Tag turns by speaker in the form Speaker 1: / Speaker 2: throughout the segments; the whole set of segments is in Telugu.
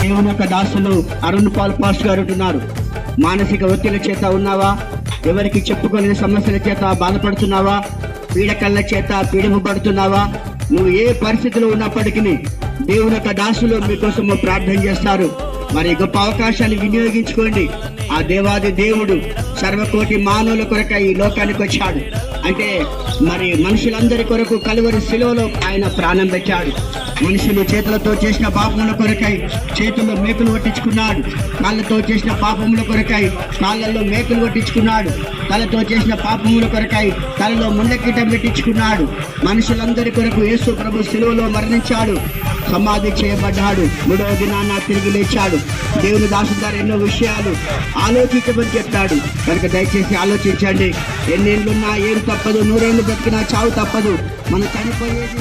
Speaker 1: దేవుని యొక్క దాసులు అరుణ్ పాల్ పాస్ట్ గారు ఉంటున్నారు. మానసిక ఒత్తిడి చేత ఉన్నావా? ఎవరికి చెప్పుకోలేని సమస్యల చేత బాధపడుతున్నావా? పీడకళ్ళ చేత పీడింపబడుతున్నావా? నువ్వు ఏ పరిస్థితిలో ఉన్నప్పటికీ దేవుని యొక్క దాసులు మీకోసము ప్రార్థన చేస్తారు. మరి గొప్ప అవకాశాన్ని వినియోగించుకోండి. ఆ దేవాది దేవుడు సర్వకోటి మానవుల కొరకై ఈ లోకానికి వచ్చాడు. అంటే మరి మనుషులందరి కొరకు కలువరి శిలువలో ఆయన ప్రాణం పెట్టాడు. మనుషులు చేతులతో చేసిన పాపముల కొరకై చేతుల్లో మేకులు కొట్టించుకున్నాడు. కాళ్ళతో చేసిన పాపముల కొరకై కాళ్ళల్లో మేకులు కొట్టించుకున్నాడు. తలతో చేసిన పాపముల కొరకై తలలో ముండకీటం పెట్టించుకున్నాడు. మనుషులందరి కొరకు యేసు ప్రభు శిలువలో మరణించాడు, సమాధి చేయబడ్డాడు, 3వ దినాన తిరిగి లేచాడు. దేవుని దాసు గారు ఎన్నో విషయాలు ఆలోచించమని చెప్పాడు. కనుక దయచేసి ఆలోచించండి. ఎన్నేళ్ళున్నా ఏం తప్పదు, 100 ఏళ్ళు బతికినా చావు తప్పదు. మనం చనిపోయేది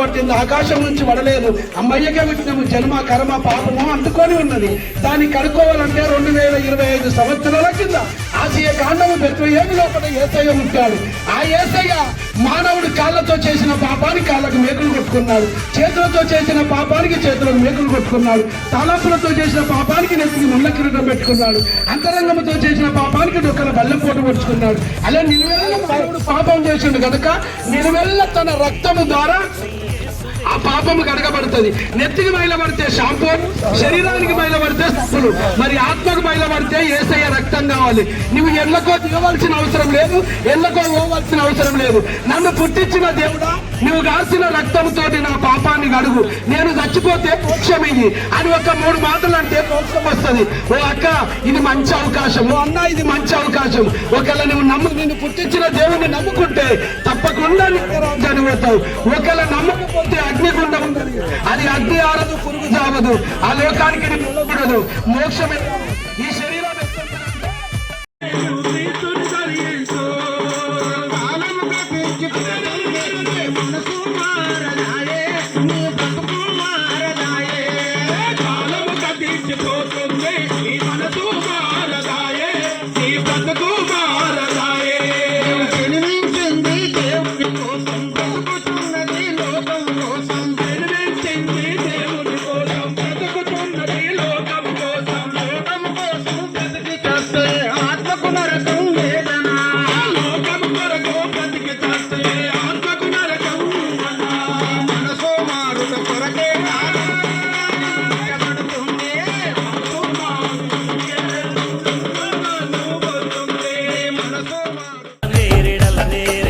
Speaker 2: పట్టింది, ఆకాశం నుంచి పడలేదు. అమ్మయ్యగా పెట్టినము జన్మ కర్మ పాపము అంటుకొని ఉన్నది. దాన్ని కడుక్కోవాలంటే 2025 సంవత్సరాల కింద ఆసియా కాండము బెత్లెహేము లోపల యేసయ్య ఉంటాడు. ఆ యేసయ్య మానవుడు కాళ్ళతో చేసిన పాపానికి కాళ్ళకు మేకులు కొట్టుకున్నాడు, చేతులతో చేసిన పాపానికి చేతులకు మేకులు కొట్టుకున్నాడు, తలపులతో చేసిన పాపానికి నెత్తికి ముళ్ళ కిరీటం పెట్టుకున్నాడు, అంతరంగంతో చేసిన పాపానికి డొక్కల బల్లెపోటు పొడుచుకున్నాడు. అలా నిలువెల్ల మానవుడు పాపం చేసిండు కనుక నిలువెల్ల తన రక్తము ద్వారా ఆ పాపము కడగబడుతుంది. నెత్తికి బయలుపడితే షాంపూ, శరీరానికి బయలుపడితే సబ్బులు, మరి ఆత్మకు బయలుపడితే యేసయ్య రక్తం కావాలి. నువ్వు ఎళ్ళకో దిగవలసిన అవసరం లేదు, ఎళ్ళకో పోవలసిన అవసరం లేదు. నన్ను పుట్టించిన దేవుడా, నువ్వు కాసిన రక్తంతోటి నా పాపాన్ని కడుగు, నేను చచ్చిపోతే మోక్షమియ్యి అని ఒక 3 మాటలు అంటే మోక్షం వస్తుంది. ఓ అక్క, ఇది మంచి అవకాశం. ఓ అన్న, ఇది మంచి అవకాశం. ఒకవేళ నువ్వు నిన్ను పుట్టించిన దేవుణ్ణి నమ్ముకుంటే తప్పకుండా నిత్యరాజ్యాన్ని పోతావు. ఒకవేళ నమ్మకపోతే అగ్నిగుండం ఉండదు, అది అగ్ని ఆరదు, పురుగు జావదు, ఆ లోకానికి వెళ్ళకూడదు. మోక్షమే ఈ శరీరం.
Speaker 3: నేరేడల నేరే